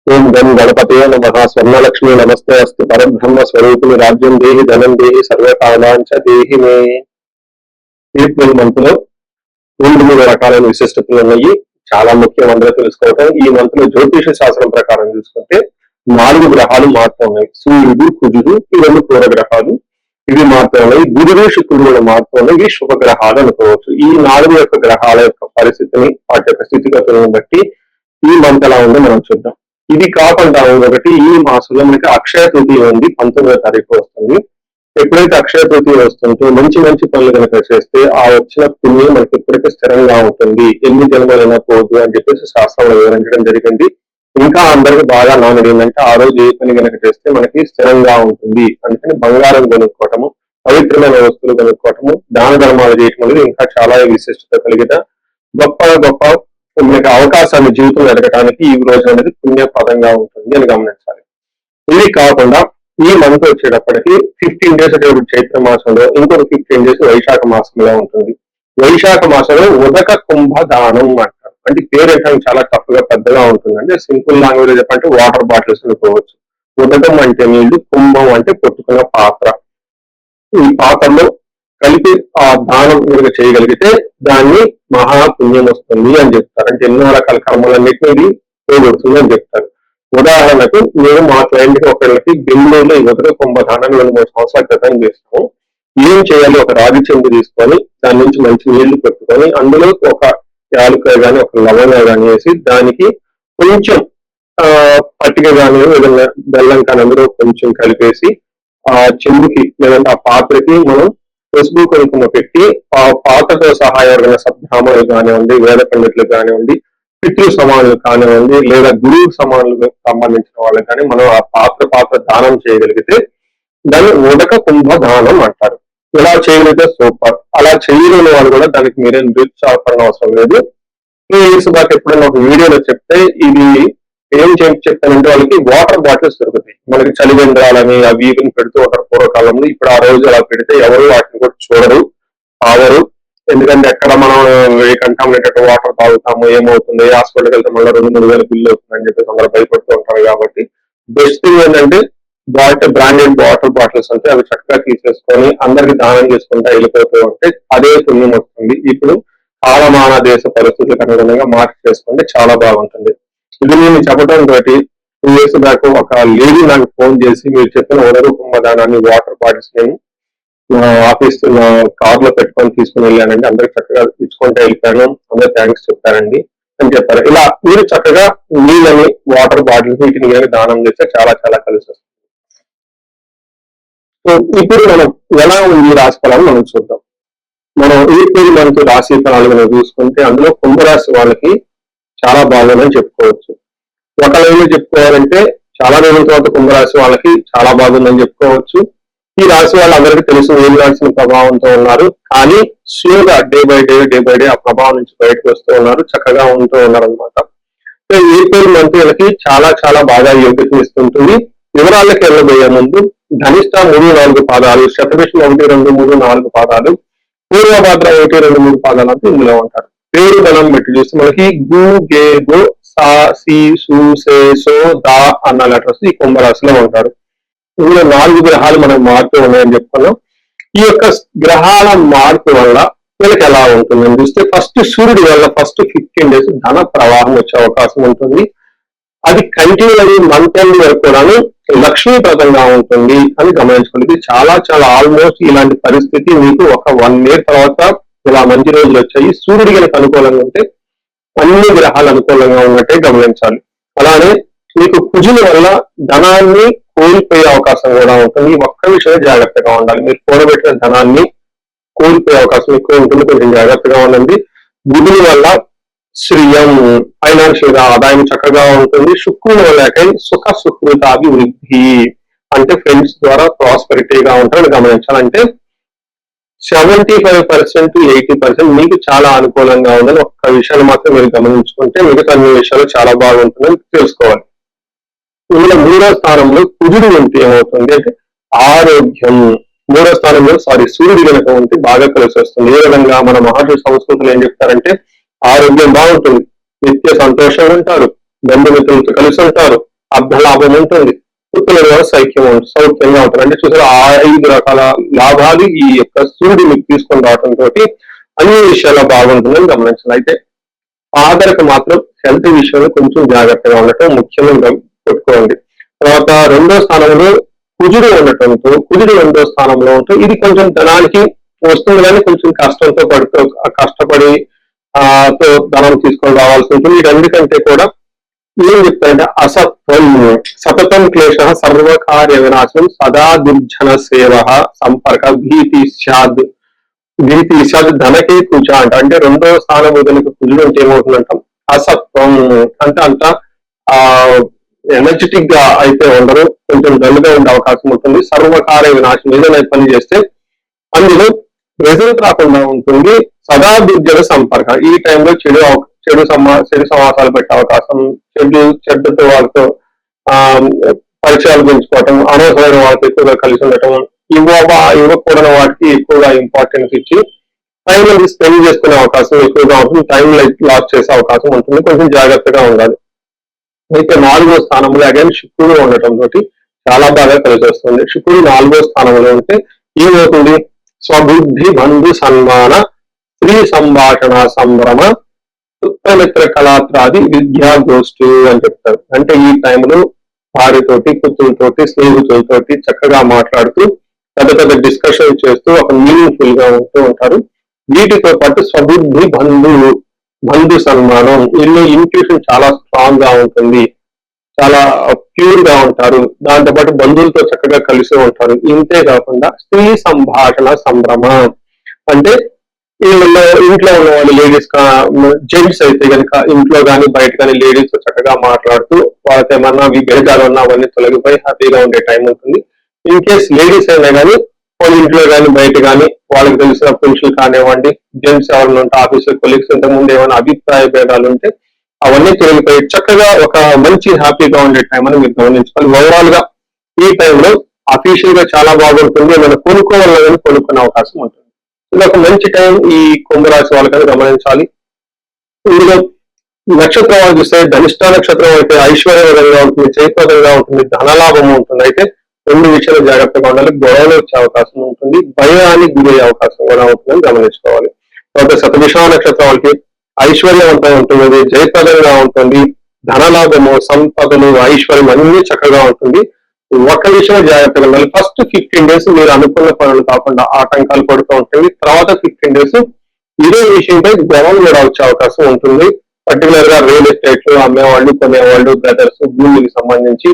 ఓం గం గణపతే నమః స్వర్ణలక్ష్మి నమస్తే అస్తు పరబ్రహ్మ స్వరూపిణి రాజ్యం దేహి ధనం దేహి సర్వకామాంచ దేహి మే. ఏప్రిల్ మంత్ లో 3 రకాలైన విశిష్టతలు ఉన్నాయి. చాలా ముఖ్యం అందరూ తెలుసుకోవటం. ఈ మంత్ లో జ్యోతిష శాస్త్రం ప్రకారం చూసుకుంటే 4 గ్రహాలు మారుతూ ఉన్నాయి. సూర్యుడు, కుజుడు, ఈ 2 పూర్వ గ్రహాలు ఇవి మారుతూ ఉన్నాయి. బుధుడు, శుక్రుడు కూడా మారుతూ ఉన్నాయి. ఇవి శుభగ్రహాలు అనుకోవచ్చు. ఈ 4 యొక్క గ్రహాల యొక్క పరిస్థితిని, వాటి యొక్క స్థితిగతులను బట్టి ఈ మంత్ ఎలా ఉందో మనం చూద్దాం. ఇది కాకుండా ఒకటి, ఈ మాసంలో మనకి అక్షయ తృతీయ ఉంది. 19వ తారీఖు వస్తుంది. ఎప్పుడైతే అక్షయ తృతీయ వస్తుందో మంచి మంచి పనులు కనుక చేస్తే ఆ వచ్చిన పుణ్యం మనకి ఎప్పటికీ స్థిరంగా ఉంటుంది. ఎన్ని జన్మలైనా పోదు అని చెప్పేసి శాస్త్రంలో వివరించడం జరిగింది. ఇంకా అందరికి బాగా నానుడు ఏంటంటే ఆ రోజు ఏ పని కనుక చేస్తే మనకి స్థిరంగా ఉంటుంది. అందుకని బంగారం కొనుక్కోవటము, పవిత్రమైన వస్తువులు కొనుక్కోవటము, దాన ధర్మాలు చేయటం అనేది ఇంకా చాలా విశిష్టత కలిగిన గొప్ప గొప్ప మనకి అవకాశాన్ని జీవితం ఎదగటానికి ఈ రోజు అనేది పుణ్యప్రదంగా ఉంటుంది అని గమనించాలి. ఇది కాకుండా ఈ మంత్ వచ్చేటప్పటికి 15 డేస్ వచ్చేటప్పుడు చైత్ర మాసంలో, ఇంకొక 15 డేస్ వైశాఖ మాసంలో ఉంటుంది. వైశాఖ మాసంలో ఉదక కుంభ దానం అంటారు. అంటే పేరు ఏంటంటే చాలా టఫ్గా పెద్దగా ఉంటుంది. అంటే సింపుల్ లాంగ్వేజ్ చెప్పంటే వాటర్ బాటిల్స్ అనుకోవచ్చు. ఉదకం అంటే నీళ్లు, కుంభం అంటే కొట్టుకున్న పాత్ర. ఈ పాత్రలో కలిపి ఆ దానం కనుక చేయగలిగితే దాన్ని మహాపుణ్యం వస్తుంది అని చెప్తారు. అంటే ఎన్నో రకాల కర్మలన్నింటినీ పోగొడుతుంది అని చెప్తారు. ఉదాహరణకు మేము మా క్లయింట్ కి ఒకళ్ళకి బెంగళూరులో ఈ ఉదక కుంభదానాన్ని 2-3 సంవత్సరాల క్రితం చేస్తాము. ఏం చేయాలి? ఒక రాగి చెంబు తీసుకొని దాని నుంచి మంచి నీళ్లు పెట్టుకొని అందులో ఒక యాలకాయ కానీ ఒక లవంగా కానీ వేసి దానికి కొంచెం పట్టిక కానీ ఏదైనా బెల్లం కానీ అందులో కొంచెం కలిపేసి ఆ చెంబుకి లేదంటే ఆ పాత్రకి మనం పసుపు కుంకుమ పెట్టి ఆ పాత్రతో సహాయమైన సద్బ్రాహ్మణులు కానివ్వండి, వేద పండితులు కానివ్వండి, పితృ సమానులు కానివ్వండి, లేదా గురువు సమానులకు సంబంధించిన వాళ్ళకి కానీ మనం ఆ పాత్ర దానం చేయగలిగితే దాన్ని ఉదక కుంభ దానం అంటారు. ఇలా చేయగలిగితే సూపర్. అలా చేయలేని వాళ్ళు కూడా దానికి మీరేం నిరుత్సాహపడిన అవసరం లేదు. ఈ ఇయర్స్ దాకా ఎప్పుడైనా ఒక వీడియోలో చెప్తే ఇది ఏం చెప్తానంటే వాళ్ళకి వాటర్ బాటిల్స్ దొరుకుతాయి. మనకి చలివేంద్రాలని అవి ఇవి పెడుతూ ఉంటారు పూర్వకాలంలో. ఇప్పుడు ఆ రోజు అలా పెడితే ఎవరు వాటిని కూడా చూడరు, ఆవరు. ఎందుకంటే ఎక్కడ మనం కంటామినేటెడ్ వాటర్ తాగుతాము, ఏమవుతుంది, హాస్పిటల్కి వెళ్తే మళ్ళీ 2-3 వేల బిల్లు అవుతుందని చెప్పేసి అందరూ భయపడుతూ ఉంటారు. కాబట్టి బెస్ట్ థింగ్ ఏంటంటే బ్రాండెడ్ వాటర్ బాటిల్స్ అంటే అవి చక్కగా తీసేసుకొని అందరికి దానం చేసుకుంటా వెళ్ళిపోతూ ఉంటే అదే పుణ్యం వస్తుంది. ఇప్పుడు కాలమాన దేశ పరిస్థితులకు అనుగుణంగా మార్పు చేసుకుంటే చాలా బాగుంటుంది. ఇది నేను చెప్పడం తోటి 2 ఇయర్స్ బ్యాక్ ఒక లేడీ నాకు ఫోన్ చేసి మీరు చెప్పిన ఉదక కుంభదానాన్ని వాటర్ బాటిల్స్ నేను ఆఫీస్ కార్ లో పెట్టుకొని తీసుకుని వెళ్ళానండి. అందరికి చక్కగా ఇచ్చుకుంటే వెళ్ళిపోయాను. అందరూ థ్యాంక్స్ చెప్పారండి అని చెప్పారు. ఇలా మీరు చక్కగా నీళ్ళని, వాటర్ బాటిల్స్ వీటిని దానం చేస్తే చాలా చాలా కలిసి వస్తుంది. సో ఇప్పుడు మనం ఎలా ఉంది రాశి ఫలాలు మనం చూద్దాం. మనం ఏప్రిల్ మంత్ రాశి ఫలాలు మనం చూసుకుంటే అందులో కుంభరాశి వాళ్ళకి చాలా బాగుందని చెప్పుకోవచ్చు. ఒక లైన్లో చెప్పుకోవాలంటే చాలా రోజుల తర్వాత కుంభరాశి వాళ్ళకి చాలా బాగుందని చెప్పుకోవచ్చు. ఈ రాశి వాళ్ళందరికీ తెలుసు ఏం రాసిన ప్రభావంతో ఉన్నారు. కానీ స్లోగా డే బై డే ఆ ప్రభావం నుంచి బయటకు వస్తూ ఉన్నారు, చక్కగా ఉంటూ ఉన్నారు అనమాట. ఏప్రిల్ మంత్ వీళ్ళకి చాలా చాలా బాగా యోగ్యత ఇస్తుంటుంది. వివరాలకు వెళ్ళబోయే ముందు ధనిష్ట 3-4 పాదాలు, శతభిషం 1-2-3-4 పాదాలు, పూర్వభద్ర 1-2-3 పాదాలు అంతా ఇందులో ఉంటారు. పేరు బలం పెట్టి చూస్తే మనకి గు, గే, గో, సా, సి, సు, సే, సో, దా అన్న లెటర్స్ ఈ కుంభరాశిలో ఉంటారు. ఇందులో 4 గ్రహాలు మనం మార్పు ఉన్నాయని చెప్పుకున్నాం. ఈ యొక్క గ్రహాల మార్పు వల్ల వీళ్ళకి ఎలా ఉంటుందని చూస్తే ఫస్ట్ సూర్యుడి వల్ల ఫస్ట్ 15 డేస్ ధన ప్రవాహం వచ్చే అవకాశం ఉంటుంది. అది కంటిన్యూ అయ్యి మంత్ ఎండ్ వరకు కూడాను లక్ష్మీప్రదంగా ఉంటుంది అని గమనించుకోండి. ఇది చాలా చాలా ఆల్మోస్ట్ ఇలాంటి పరిస్థితి మీకు ఒక 1 ఇయర్ తర్వాత ఇలా మంచి రోజులు వచ్చాయి. సూర్యుడి కనుక అనుకూలంగా ఉంటే అన్ని గ్రహాలు అనుకూలంగా ఉన్నట్టే గమనించాలి. అలానే మీకు కుజుల వల్ల ధనాన్ని కోల్పోయే అవకాశం కూడా ఉంటుంది. ఒక్క విషయం జాగ్రత్తగా ఉండాలి. మీరు కూడబెట్టిన ధనాన్ని కోల్పోయే అవకాశం ఎక్కువ ఉంటుంది, కొంచెం జాగ్రత్తగా ఉండండి. బుధుని వల్ల శ్రియం, ఫైనాన్షియల్ గా ఆదాయం చక్కగా ఉంటుంది. శుక్రుని వల్ల సుఖ సుకృతాది వృద్ధి, అంటే ఫ్రెండ్స్ ద్వారా ప్రాస్పెరిటీగా ఉంటారని గమనించాలంటే 75% to 80% మీకు చాలా అనుకూలంగా ఉందని ఒక్క విషయాన్ని మాత్రం మీరు గమనించుకుంటే మిగతా అన్ని విషయాలు చాలా బాగుంటుందని తెలుసుకోవాలి. ఇందులో 3వ స్థానంలో కుజుడు ఉంటే ఏమవుతుంది అంటే ఆరోగ్యం. 3వ స్థానంలో సూర్యుడు కనుక ఉంటే బాగా కలిసి వస్తుంది. ఏ విధంగా మన మహర్షి సంస్కృతులు ఏం చెప్తారంటే ఆరోగ్యం బాగుంటుంది, నిత్య సంతోషంగా ఉంటారు, బంధుమిత్రులతో కలిసి ఉంటారు, అర్ధలాభం ఉంటుంది, పుత్రుల సౌఖ్యంగా ఉంటుంది. అంటే చూసారు, ఆ 5 రకాల లాభాలు ఈ యొక్క సూర్యుడు మీకు తీసుకొని రావడంతో అన్ని విషయాల్లో బాగుంటుందని గమనించాలి. అయితే ఫాదర్కి మాత్రం హెల్త్ విషయంలో కొంచెం జాగ్రత్తగా ఉండటం ముఖ్యంగా పెట్టుకోండి. తర్వాత 2వ స్థానంలో కుజుడు ఉండటంతో, కుజుడు 2వ స్థానంలో ఉంటూ ఇది కొంచెం ధనానికి వస్తుంది, కానీ కొంచెం కష్టపడి ధనం తీసుకొని రావాల్సి ఉంటుంది. ఈ రెండుకంటే కూడా ఏం చెప్తారంటే అసత్వం సతతం క్లేశ సర్వకార్య వినాశనం సదా దుర్జన సేవ సంపర్క భీతి స్యాద్ ధనకే కుజ అంట. అంటే 2వ స్థానం కనుక కుజుడు అంటే ఏమవుతుందంట, అసత్వం అంటే అంత ఎనర్జెటిక్ గా అయితే ఉండరు, కొంచెం డల్ గా ఉండే అవకాశం ఉంటుంది. సర్వకార్య వినాశనం, ఏదైనా పని చేస్తే అందులో రిజల్ట్ రాకుండా ఉంటుంది. సదా దుర్జన సంపర్క, ఈ టైంలో చెడు సమాసాలు పెట్టే అవకాశం, చెడ్డతో వాళ్ళతో పరిచయాలు పెంచుకోవటం, అనవసరమైన వాళ్ళతో ఎక్కువగా కలిసి ఉండటం, ఇవ్వకూడని వాటికి ఎక్కువగా ఇంపార్టెన్స్ ఇచ్చి టైం అనేది స్పెండ్ చేసుకునే అవకాశం ఎక్కువగా ఉంటుంది. టైం లాస్ చేసే అవకాశం ఉంటుంది, కొంచెం జాగ్రత్తగా ఉండాలి. అయితే 4వ స్థానంలో అగైన్ శుక్రుడు ఉండటం తోటి చాలా బాగా కలిసి వస్తుంది. శుక్రుడు 4వ స్థానంలో ఉంటే ఏమవుతుంది, స్వబుద్ధి బంధు సన్మాన స్త్రీ సంభాషణ సంభ్రమ పుత్రమిత్ర కళాత్రాది విద్యా గోష్ఠి అని చెప్తారు. అంటే ఈ టైంలో వారితోటి, పుత్రులతోటి, స్నేహితులతోటి చక్కగా మాట్లాడుతూ పెద్ద డిస్కషన్ చేస్తూ ఒక మీనింగ్ఫుల్ గా ఉంటూ ఉంటారు. వీటితో పాటు స్వబుద్ధి బంధు సన్మానం, వీళ్ళు ఇంట్యూషన్ చాలా స్ట్రాంగ్ గా ఉంటుంది, చాలా ప్యూర్ గా ఉంటారు. దాంతోపాటు బంధువులతో చక్కగా కలిసి ఉంటారు. ఇంతే కాకుండా స్త్రీ సంభాషణ సంభ్రమ, అంటే ఇంట్లో ఉన్న వాళ్ళు లేడీస్ జెంట్స్ అయితే కనుక ఇంట్లో కానీ బయట కానీ లేడీస్ తో చక్కగా మాట్లాడుతూ వాళ్ళకి ఏమన్నా విభేదాలు ఉన్నా అవన్నీ తొలగిపోయి హ్యాపీగా ఉండే టైం ఉంటుంది. ఇన్ కేస్ లేడీస్ అయినా కానీ వాళ్ళ ఇంట్లో కానీ బయట కానీ వాళ్ళకి తెలిసిన పురుషులు కానివ్వండి, జెంట్స్ ఎవరైనా ఉంటే ఆఫీసర్ కొలీగ్స్ ఇంతకుముందు ఏమైనా అభిప్రాయ భేదాలు ఉంటే అవన్నీ తొలగిపోయి చక్కగా ఒక మంచి హ్యాపీగా ఉండే టైం అని మీరు గమనించుకోవాలి. ఓవరాల్ గా ఈ టైంలో అఫీషియల్ గా చాలా బాగుంటుంది, ఏమైనా కొనుక్కోవాలని కొనుక్కునే అవకాశం ఉంటుంది. ఇది ఒక మంచి టైం ఈ కుంభరాశి వాళ్ళకని గమనించాలి. ఇందులో నక్షత్రం చూస్తే ధనిష్ట నక్షత్రం అయితే ఐశ్వర్యవంతంగా ఉంటుంది, చైతన్యంగా ఉంటుంది, ధనలాభం ఉంటుంది. అయితే 2 విషయాలు జాగ్రత్తగా ఉండాలి. గొడవలు వచ్చే అవకాశం ఉంటుంది, భయానికి గురయ్యే అవకాశం కూడా ఉంటుందని గమనించుకోవాలి. తర్వాత శతభిష నక్షత్రం వాళ్ళకి ఐశ్వర్యవంతంగా ఉంటుంది, జయప్రదంగా ఉంటుంది, ధనలాభము, సంపదలు, ఐశ్వర్యం అన్ని చక్కగా ఉంటుంది. ఒక విషయం జాగ్రత్తగా ఉండాలి. ఫస్ట్ 15 days మీరు అనుకున్న పనులు కాకుండా ఆటంకాలు పడుతూ ఉంటుంది. తర్వాత 15 days ఇదే విషయంపై గొడవలు కూడా వచ్చే అవకాశం ఉంటుంది. పర్టికులర్ గా రియల్ ఎస్టేట్ అమ్మేవాళ్ళు, కొనేవాళ్ళు, బ్రదర్స్, భూమికి సంబంధించి,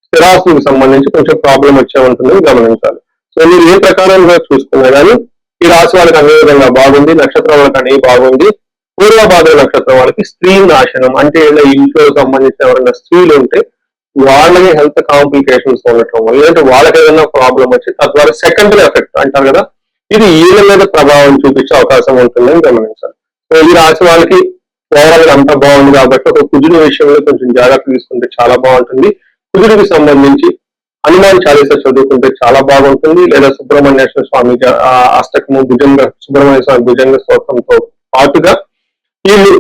స్థిరాస్తులకు సంబంధించి కొంచెం ప్రాబ్లం వచ్చే ఉంటుందని గమనించాలి. సో మీరు ఏ ప్రకారంగా చూసుకున్నా కానీ ఈ రాశి వాళ్ళకి అనే విధంగా బాగుంది, నక్షత్రం వాళ్ళకి అనేవి బాగుంది. పూర్వభాద్ర నక్షత్రం వాళ్ళకి స్త్రీ నాశనం, అంటే ఇంట్లో సంబంధించిన ఎవరైనా స్త్రీలు ఉంటే వాళ్ళకి హెల్త్ కాంప్లికేషన్స్ ఉండటం, లేదంటే వాళ్ళకి ఏదైనా ప్రాబ్లం వచ్చి తద్వారా సెకండరీ ఎఫెక్ట్ అంటారు కదా, ఇది వీళ్ళ మీద ప్రభావం చూపించే అవకాశం ఉంటుందని గమనించాలి. సో ఈ రాశి వాళ్ళకి ఓవరాల్ అంతా బాగుంది కాబట్టి ఒక కుజుడి విషయంలో కొంచెం జాగ్రత్త తీసుకుంటే చాలా బాగుంటుంది. కుజుడికి సంబంధించి హనుమాన్ చాలీసా చదువుకుంటే చాలా బాగుంటుంది, లేదా సుబ్రహ్మణ్యేశ్వర స్వామి అష్టకము సుబ్రహ్మణ్య స్వామి భుజంగ స్తోత్రంతో పాటుగా వీళ్ళు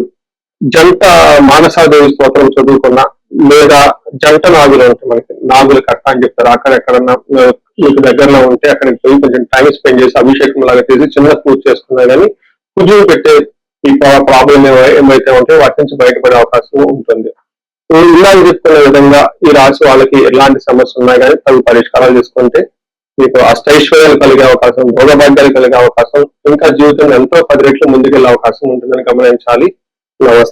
జంట మానసాదేవి స్తోత్రం చదువుకున్న, లేదా జంట నాగులు ఉంటాయి మనకి, నాగుల కట్ట అని చెప్తారు, అక్కడెక్కడన్నా మీకు దగ్గరలో ఉంటే అక్కడికి పోయి కొంచెం టైం స్పెండ్ చేసి అభిషేకం లాగా చేసి చిన్న పూజ చేసుకున్నా కానీ కుజుడు పెట్టే ఈ ప్రాబ్లం ఏమైతే ఉంటే వాటి నుంచి బయటపడే అవకాశం ఉంటుంది. ఇలాగ చెప్పుకునే విధంగా ఈ రాశి వాళ్ళకి ఎలాంటి సమస్యలు ఉన్నాయి కానీ తగు పరిష్కారాలు చేసుకుంటే మీకు అష్టైశ్వర్యాలు కలిగే అవకాశం, భోగభాగ్యాలు కలిగే అవకాశం, ఇంకా జీవితంలో ఎంతో 10 రెట్లు ముందుకెళ్లే అవకాశం ఉంటుందని గమనించాలి. నమస్తే.